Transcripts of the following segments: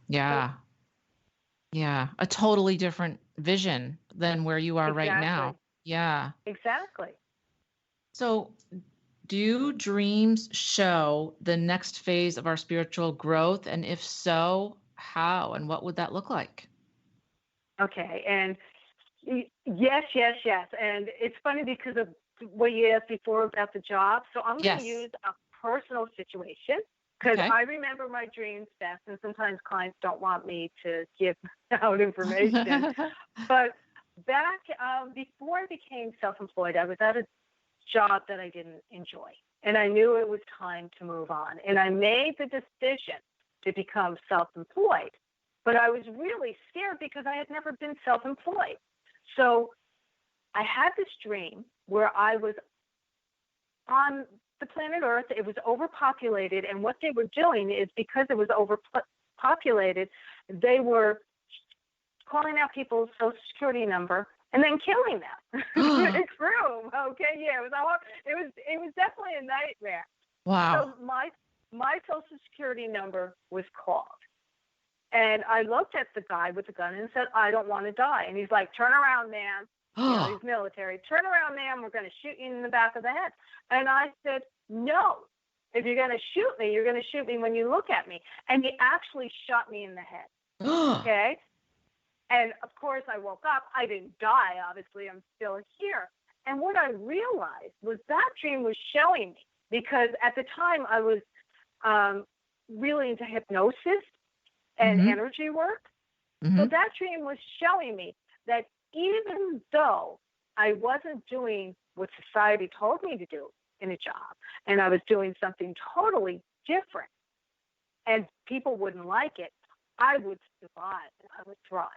Yeah. Yeah. A totally different vision than where you are right now. Exactly. Yeah. Exactly. So, do dreams show the next phase of our spiritual growth? And if so, how and what would that look like? Okay. And yes, yes, yes. And it's funny because of what you asked before about the job. So I'm going to Yes. use a personal situation because Okay. I remember my dreams best. And sometimes clients don't want me to give out information. But back before I became self employed, I was at a job that I didn't enjoy. And I knew it was time to move on. And I made the decision to become self employed. But I was really scared because I had never been self employed. So I had this dream where I was on the planet Earth. It was overpopulated. And what they were doing is because it was overpopulated, they were calling out people's social security number and then killing them. It's true. Okay, yeah, it was definitely a nightmare. Wow. So my social security number was called. And I looked at the guy with the gun and said, I don't want to die. And he's like, turn around, man. He's military. Turn around, man. We're going to shoot you in the back of the head. And I said, no. If you're going to shoot me, you're going to shoot me when you look at me. And he actually shot me in the head. Okay. And of course, I woke up. I didn't die, obviously. I'm still here. And what I realized was that dream was showing me, because at the time I was really into hypnosis and Mm-hmm. energy work. So Mm-hmm. that dream was showing me that even though I wasn't doing what society told me to do in a job, and I was doing something totally different, and people wouldn't like it, I would survive. I would thrive.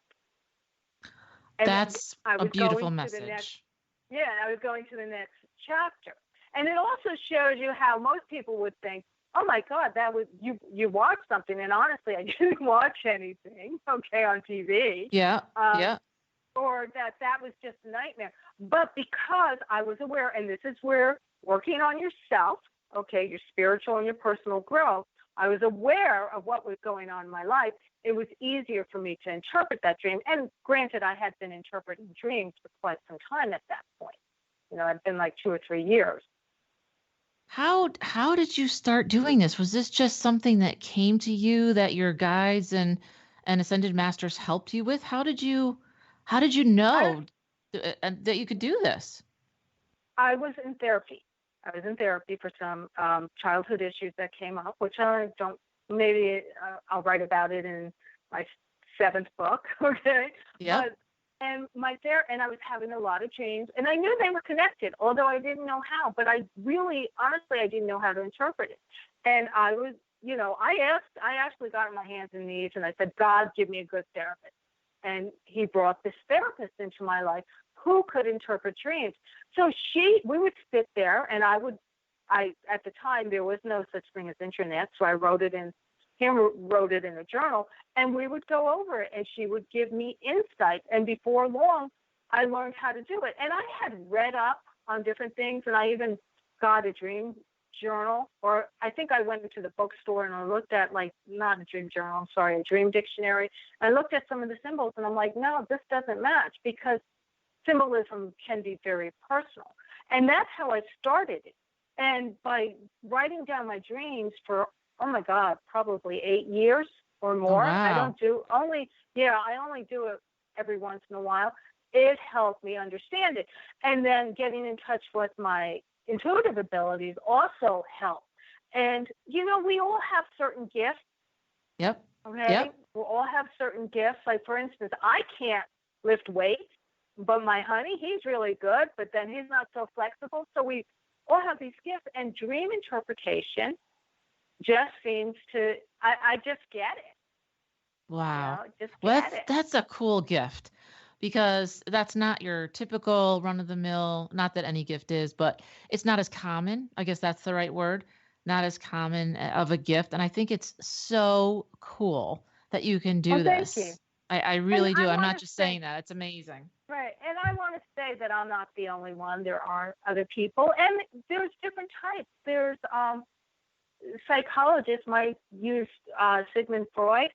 And That's I a was beautiful going to the next, message. yeah, I was going to the next chapter. And it also shows you how most people would think, oh my God, that was you watched something. And honestly, I didn't watch anything, okay, on TV. Yeah. Um, Yeah. or that was just a nightmare. But because I was aware, and this is where working on yourself, okay, your spiritual and your personal growth, I was aware of what was going on in my life. It was easier for me to interpret that dream. And granted, I had been interpreting dreams for quite some time at that point. I'd been like 2 or 3 years. How did you start doing this? Was this just something that came to you that your guides and ascended masters helped you with? How did you I know that you could do this? I was in therapy. I was in therapy for some childhood issues that came up, which I don't. Maybe I'll write about it in my seventh book. Okay, Yep. but and I was having a lot of dreams, and I knew they were connected, although I didn't know how. But I really, honestly, I didn't know how to interpret it. And I was, I actually got on my hands and knees, and I said, God, give me a good therapist. And He brought this therapist into my life who could interpret dreams. So we would sit there, and at the time there was no such thing as internet, so I wrote it in. Him wrote it in a journal, and we would go over it, and she would give me insight. And before long, I learned how to do it. And I had read up on different things, and I even got a dream journal, or I think I went into the bookstore and I looked at, like, not a dream journal, I'm sorry, a dream dictionary. I looked at some of the symbols, and I'm like, no, this doesn't match, because symbolism can be very personal. And that's how I started it. And by writing down my dreams for, oh my God, probably 8 years or Oh, more, wow. I only do it every once in a while. It helped me understand it. And then getting in touch with my intuitive abilities also helped. And, we all have certain gifts, Yep. okay? Yep. We all have certain gifts. Like, for instance, I can't lift weights, but my honey, he's really good, but then he's not so flexible. So we all have these gifts, and dream interpretation just seems to, I just get it, Wow. just Well, get that's it. that's a cool gift because that's not your typical run of the mill, not that any gift is, but it's not as common. I guess that's the right word. Not as common of a gift. And I think it's so cool that you can Well, do thank you. this. I And really I do. I'm want not to just say, saying that. It's amazing. right, and I want to say that I'm not the only one. There are other people, and there's different types. There's psychologists might use Sigmund Freud.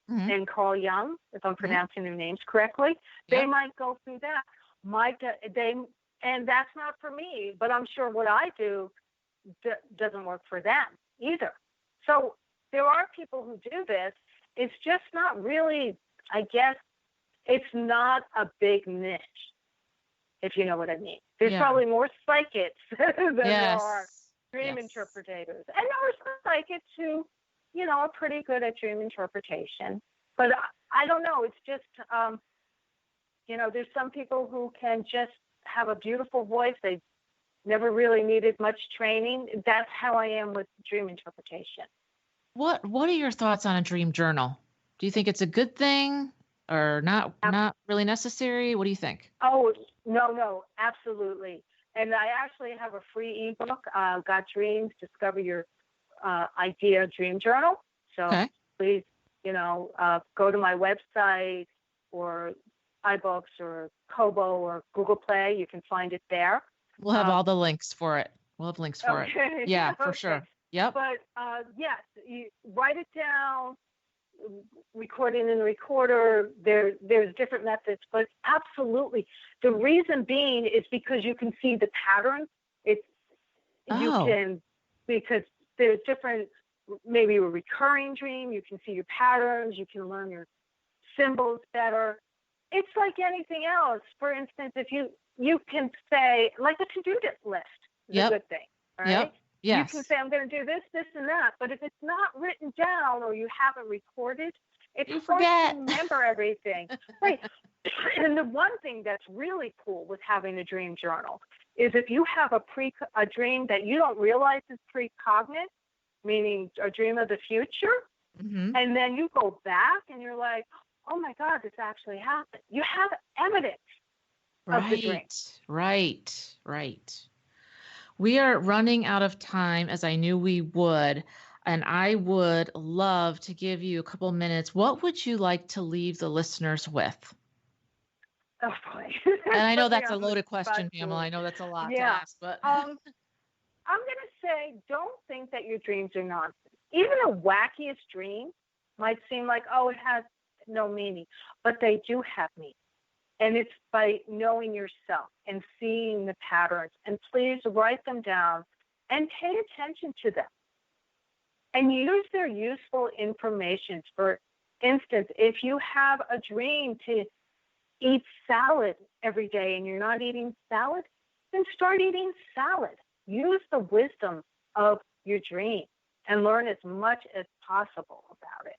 Mm-hmm. and Carl Jung, if I'm Mm-hmm. pronouncing their names correctly, they Yep. might go through that. And that's not for me, but I'm sure what I do doesn't work for them either. So there are people who do this. It's just not really, I guess, it's not a big niche, if you know what I mean. There's Yeah. probably more psychics than there are Yes. dream Yes. interpretators. And there are some psychics who, are pretty good at dream interpretation. But I don't know. It's just, there's some people who can just have a beautiful voice. They never really needed much training. That's how I am with dream interpretation. What are your thoughts on a dream journal? Do you think it's a good thing or not really necessary? What do you think? Oh, no, absolutely. And I actually have a free ebook, Got Dreams, Discover Your Idea Dream Journal. So Okay. please, go to my website or iBooks or Kobo or Google Play. You can find it there. We'll have all the links for it. We'll have links for it. Okay. Yeah, for Okay. sure. Yep. But yes, you write it down, record it in the recorder. There's different methods, but absolutely. The reason being is because you can see the patterns. Because there's different, maybe a recurring dream. You can see your patterns. You can learn your symbols better. It's like anything else. For instance, if you can say, like a to-do list is a good thing, right? Yep. Yes. You can say, I'm going to do this, this, and that. But if it's not written down or you haven't recorded, it's hard to remember everything. Right. And the one thing that's really cool with having a dream journal is if you have a dream that you don't realize is precognitive, meaning a dream of the future, and then you go back and you're like, oh my God, this actually happened. You have evidence of the dream. Right. We are running out of time, as I knew we would, and I would love to give you a couple minutes. What would you like to leave the listeners with? Oh boy. And I know that's a loaded question, Pamela. I know that's a lot to ask, but I'm going to say, don't think that your dreams are nonsense. Even the wackiest dream might seem like, oh, it has no meaning, but they do have meaning. And it's by knowing yourself and seeing the patterns. And please write them down and pay attention to them. And use their useful information. For instance, if you have a dream to eat salad every day and you're not eating salad, then start eating salad. Use the wisdom of your dream and learn as much as possible about it.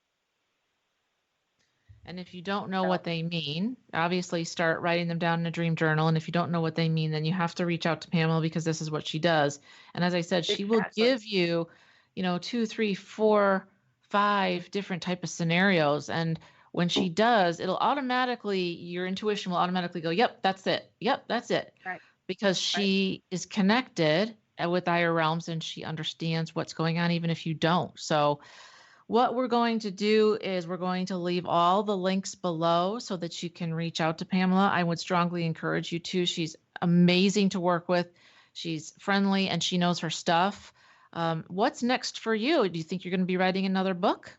And if you don't know what they mean, obviously start writing them down in a dream journal. And if you don't know what they mean, then you have to reach out to Pamela because this is what she does. And as I said, she will give you, 2, 3, 4, 5 different type of scenarios. And when she does, your intuition will automatically go, yep, that's it. Yep, that's it. Right. Because she is connected with higher realms and she understands what's going on, even if you don't. So what we're going to do is we're going to leave all the links below so that you can reach out to Pamela. I would strongly encourage you to. She's amazing to work with. She's friendly and she knows her stuff. What's next for you? Do you think you're going to be writing another book?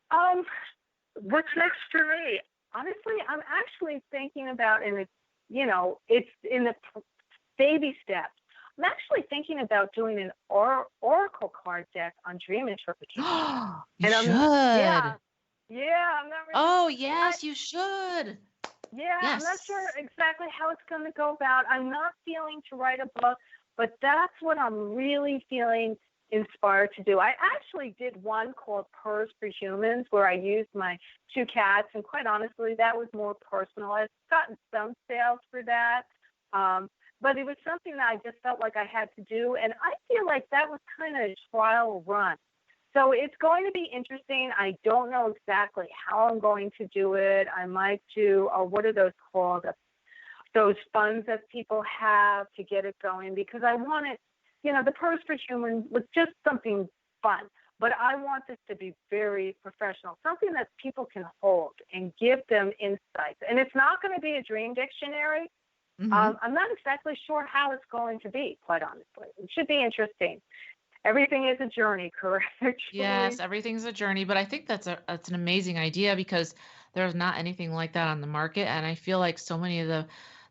What's next for me? Honestly, I'm actually thinking about, and it's in the baby steps. I'm actually thinking about doing an oracle card deck on dream interpretation. You should. Yeah, I'm not really. Oh, yes, you should. Yeah, yes. I'm not sure exactly how it's going to go about. I'm not feeling to write a book, but that's what I'm really feeling inspired to do. I actually did one called Purrs for Humans where I used my 2 cats, and quite honestly, that was more personal. I've gotten some sales for that. But it was something that I just felt like I had to do. And I feel like that was kind of a trial run. So it's going to be interesting. I don't know exactly how I'm going to do it. I might do, what are those called? Those funds that people have to get it going, because I want it, the Purse for Humans was just something fun. But I want this to be very professional, something that people can hold and give them insights. And it's not going to be a dream dictionary. I'm not exactly sure how it's going to be, quite honestly. It should be interesting. Everything is a journey, correct? Yes, everything's a journey, but I think that's an amazing idea because there's not anything like that on the market, and I feel like so many of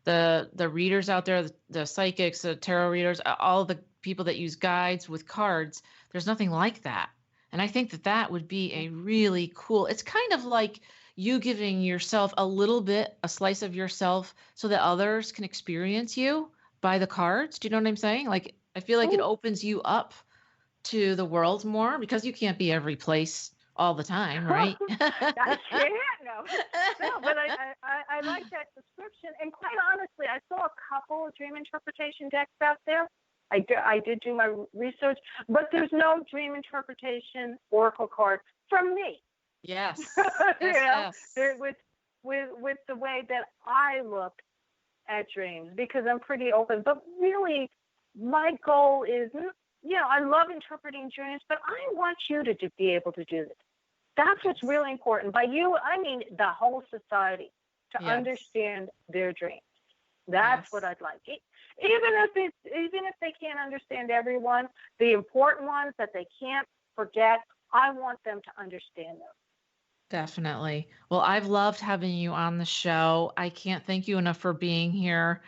the readers out there, the psychics, the tarot readers, all the people that use guides with cards, there's nothing like that. And I think that that would be a really cool. It's kind of like you giving yourself a little bit, a slice of yourself, so that others can experience you by the cards. Do you know what I'm saying? Like I feel like it Oh, opens you up to the world more because you can't be every place all the time, right? I can't. No, no, but I like that description. And quite honestly, I saw a couple of dream interpretation decks out there. I did do my research, but there's no dream interpretation oracle card from me. Yes. You Yes, know, yes. with the way that I look at dreams, because I'm pretty open. But really, my goal is, I love interpreting dreams, but I want you to be able to do this. That's what's really important. By you, I mean the whole society to Yes. understand their dreams. That's Yes. what I'd like. Even if they can't understand everyone, the important ones that they can't forget, I want them to understand them. Definitely. Well, I've loved having you on the show. I can't thank you enough for being here.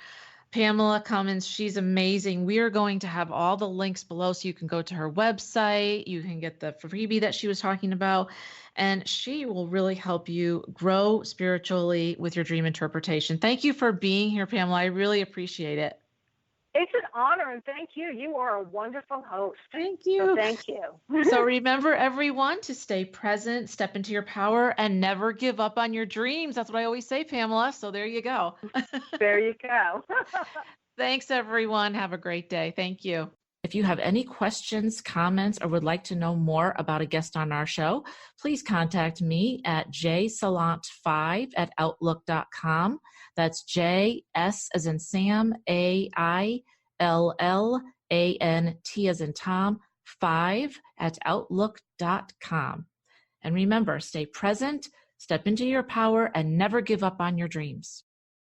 Pamela Cummins, she's amazing. We are going to have all the links below so you can go to her website. You can get the freebie that she was talking about, and she will really help you grow spiritually with your dream interpretation. Thank you for being here, Pamela. I really appreciate it. It's an honor, and thank you. You are a wonderful host. Thank So you. thank you. So remember, everyone, to stay present, step into your power, and never give up on your dreams. That's what I always say, Pamela. So there you go. There you go. Thanks, everyone. Have a great day. Thank you. If you have any questions, comments, or would like to know more about a guest on our show, please contact me at jsalant5@outlook.com. That's JS as in Sam, AILLANT as in Tom, 5@outlook.com. And remember, stay present, step into your power, and never give up on your dreams.